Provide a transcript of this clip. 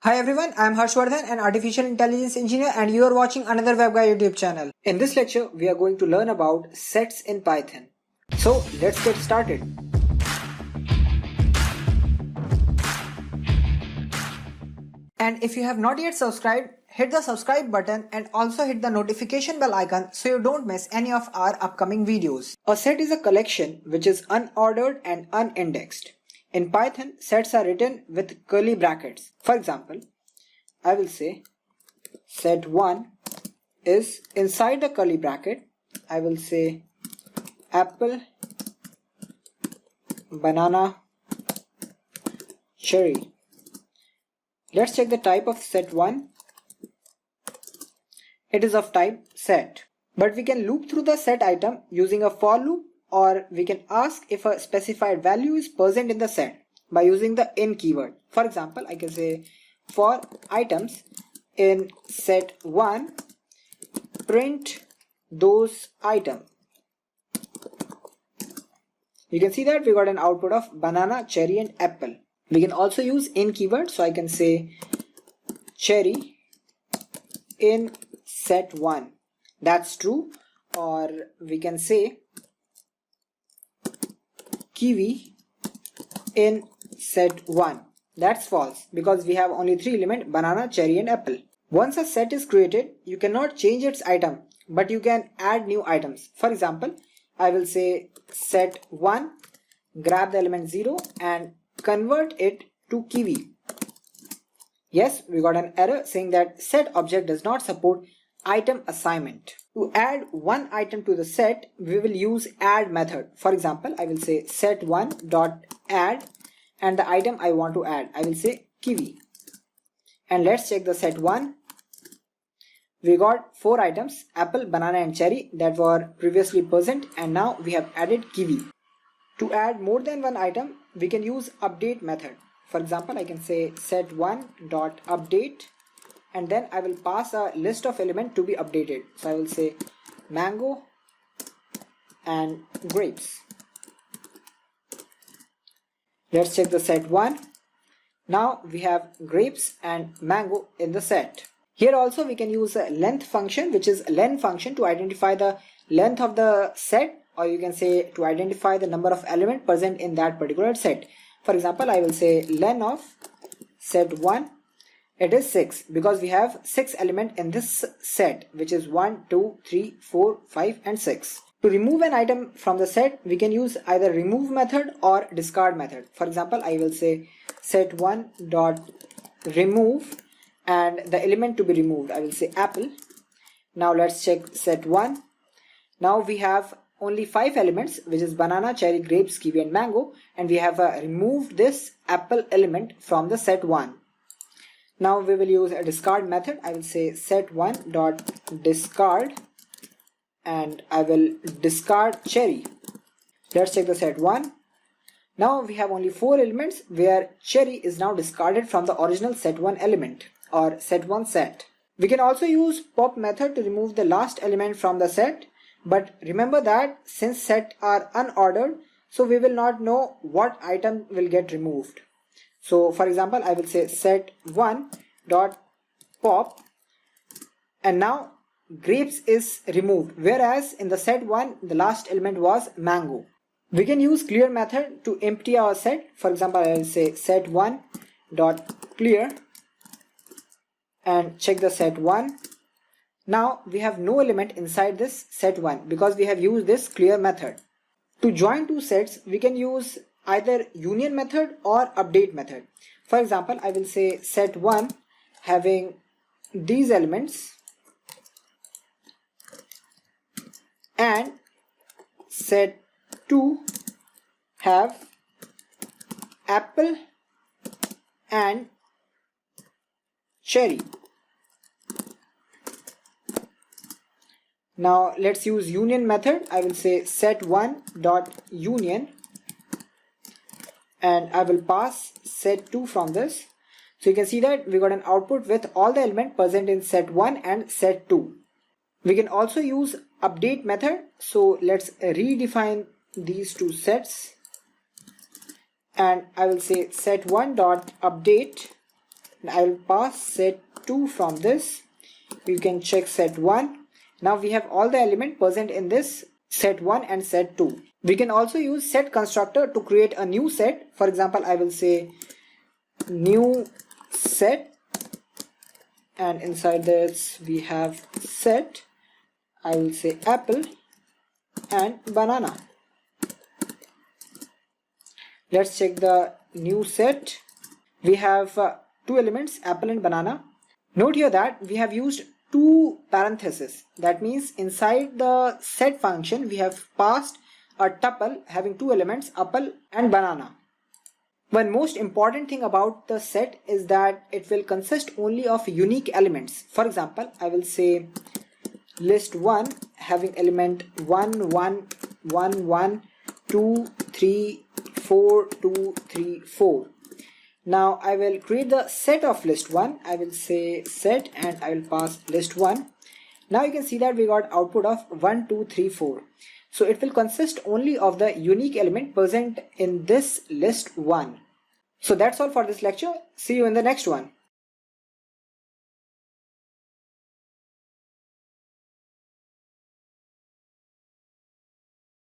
Hi everyone, I am Harshvardhan, an artificial intelligence engineer, and you are watching another WebGuy YouTube channel. In this lecture, we are going to learn about sets in Python. So let's get started. And if you have not yet subscribed, hit the subscribe button and also hit the notification bell icon so you don't miss any of our upcoming videos. A set is a collection which is unordered and unindexed. In Python, sets are written with curly brackets. For example, I will say set1 is inside the curly bracket. I will say apple, banana, cherry. Let's check the type of set1. It is of type set. But we can loop through the set item using a for loop, or we can ask if a specified value is present in the set by using the in keyword. For example, I can say for items in set1 print those items. You can see that we got an output of banana, cherry and apple. We can also use in keyword, so I can say cherry in set1. That's true. Or we can say kiwi in set1. That's false because we have only three elements: banana, cherry and apple. Once a set is created, you cannot change its item, but you can add new items. For example, I will say set1, grab the element 0 and convert it to kiwi. Yes, we got an error saying that set object does not support item assignment. To add one item to the set, we will use add method. For example, I will say set1.add and the item I want to add, I will say kiwi. And let's check the set1. We got 4 items: apple, banana and cherry that were previously present, and now we have added kiwi. To add more than one item, we can use update method. For example, I can say set1.update and then I will pass a list of elements to be updated. So I will say mango and grapes. Let's check the set1. Now we have grapes and mango in the set. Here also we can use a length function, which is len function, to identify the length of the set, or you can say to identify the number of elements present in that particular set. For example, I will say len of set1. It is 6 because we have 6 elements in this set, which is 1, 2, 3, 4, 5 and 6. To remove an item from the set, we can use either remove method or discard method. For example, I will say set1.remove and the element to be removed, I will say apple. Now let's check set1. Now we have only 5 elements, which is banana, cherry, grapes, kiwi and mango, and we have removed this apple element from the set1. Now we will use a discard method. I will say set1.discard and I will discard cherry. Let's check the set1. Now we have only 4 elements where cherry is now discarded from the original set1 element, or set1 set. We can also use pop method to remove the last element from the set, but remember that since sets are unordered, so we will not know what item will get removed. So for example, I will say set1.pop and now grapes is removed, whereas in the set1 the last element was mango. We can use clear method to empty our set. For example, I will say set1.clear and check the set1. Now we have no element inside this set1 because we have used this clear method. To join two sets, we can use either union method or update method. For example, I will say set1 having these elements and set2 have apple and cherry. Now let's use union method. I will say set1.union and I will pass set2 from this. So you can see that we got an output with all the elements present in set1 and set2. We can also use update method. So let's redefine these two sets and I will say set1.update and I will pass set2 from this. You can check set1. Now we have all the elements present in this set1 and set2. We can also use set constructor to create a new set. For example, I will say new set, and inside this we have set. I will say apple and banana. Let's check the new set. We have two elements, apple and banana. Note here that we have used two parentheses. That means inside the set function we have passed a tuple having two elements, apple and banana. One most important thing about the set is that it will consist only of unique elements. For example, I will say list1 having element 1 1 1 1 2 3 4 2 3 4. Now I will create the set of list1. I will say set and I will pass list1. Now you can see that we got output of 1 2 3 4. So it will consist only of the unique element present in this list1. So that's all for this lecture. See you in the next one.